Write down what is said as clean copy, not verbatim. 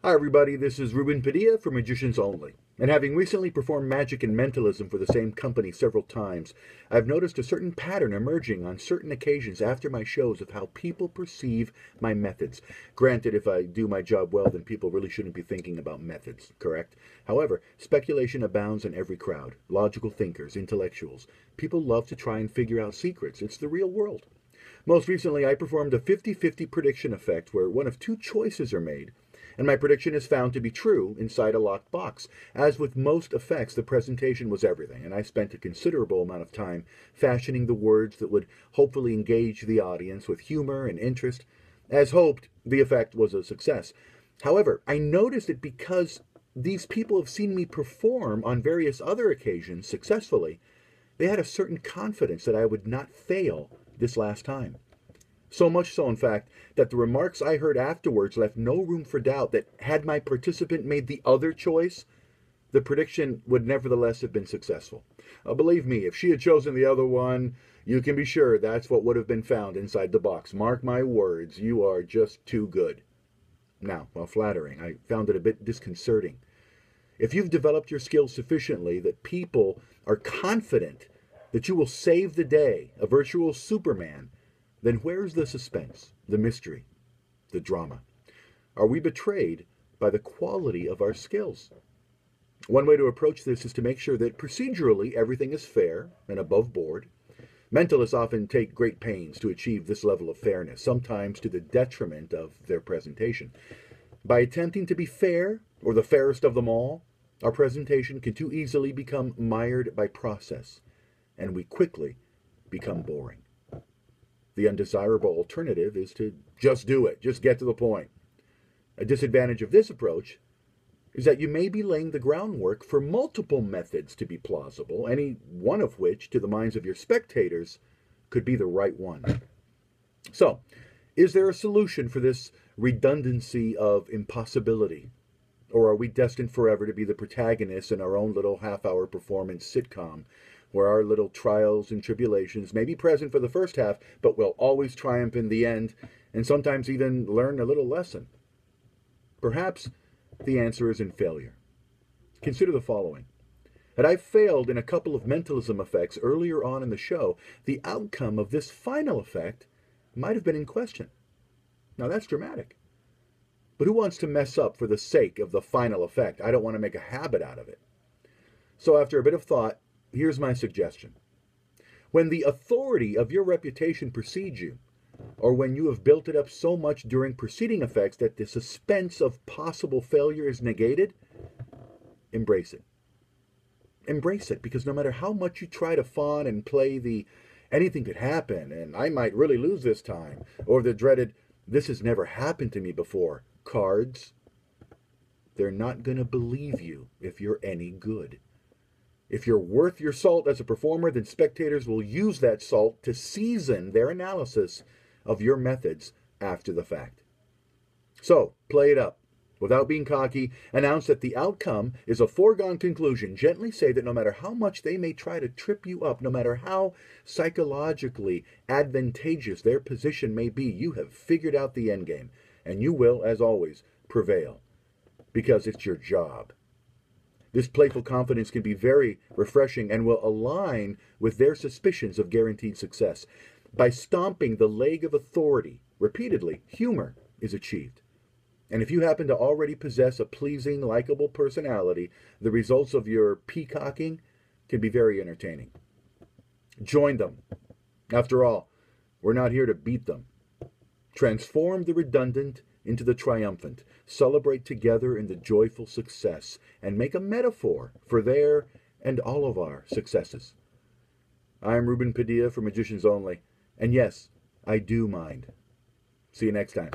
Hi everybody, this is Ruben Padilla for Magicians Only. And having recently performed magic and mentalism for the same company several times, I've noticed a certain pattern emerging on certain occasions after my shows of how people perceive my methods. Granted, if I do my job well, then people really shouldn't be thinking about methods, correct? However, speculation abounds in every crowd. Logical thinkers, intellectuals. People love to try and figure out secrets. It's the real world. Most recently, I performed a 50-50 prediction effect where one of two choices are made, and my prediction is found to be true inside a locked box. As with most effects, the presentation was everything, and I spent a considerable amount of time fashioning the words that would hopefully engage the audience with humor and interest. As hoped, the effect was a success. However, I noticed that because these people have seen me perform on various other occasions successfully, they had a certain confidence that I would not fail this last time. So much so, in fact, that the remarks I heard afterwards left no room for doubt that had my participant made the other choice, the prediction would nevertheless have been successful. Believe me, if she had chosen the other one, you can be sure that's what would have been found inside the box. Mark my words, you are just too good. Now, while flattering, I found it a bit disconcerting. If you've developed your skills sufficiently that people are confident that you will save the day, a virtual Superman, then where's the suspense, the mystery, the drama? Are we betrayed by the quality of our skills? One way to approach this is to make sure that procedurally everything is fair and above board. Mentalists often take great pains to achieve this level of fairness, sometimes to the detriment of their presentation. By attempting to be fair, or the fairest of them all, our presentation can too easily become mired by process, and we quickly become boring. The undesirable alternative is to just do it, just get to the point. A disadvantage of this approach is that you may be laying the groundwork for multiple methods to be plausible, any one of which, to the minds of your spectators, could be the right one. So, is there a solution for this redundancy of impossibility? Or are we destined forever to be the protagonists in our own little half-hour performance sitcom, where our little trials and tribulations may be present for the first half, but will always triumph in the end, and sometimes even learn a little lesson? Perhaps the answer is in failure. Consider the following. Had I failed in a couple of mentalism effects earlier on in the show, the outcome of this final effect might have been in question. Now that's dramatic. But who wants to mess up for the sake of the final effect? I don't want to make a habit out of it. So after a bit of thought, here's my suggestion. When the authority of your reputation precedes you, or when you have built it up so much during preceding effects that the suspense of possible failure is negated, embrace it. Embrace it, because no matter how much you try to fawn and play the anything could happen, and I might really lose this time, or the dreaded this has never happened to me before cards, they're not going to believe you if you're any good. If you're worth your salt as a performer, then spectators will use that salt to season their analysis of your methods after the fact. So, play it up. Without being cocky, announce that the outcome is a foregone conclusion. Gently say that no matter how much they may try to trip you up, no matter how psychologically advantageous their position may be, you have figured out the endgame, and you will, as always, prevail, because it's your job. This playful confidence can be very refreshing and will align with their suspicions of guaranteed success. By stomping the leg of authority repeatedly, humor is achieved. And if you happen to already possess a pleasing, likable personality, the results of your peacocking can be very entertaining. Join them. After all, we're not here to beat them. Transform the redundant into the triumphant. Celebrate together in the joyful success, and make a metaphor for their and all of our successes. I'm Ruben Padilla for Magicians Only, and yes, I do mind. See you next time.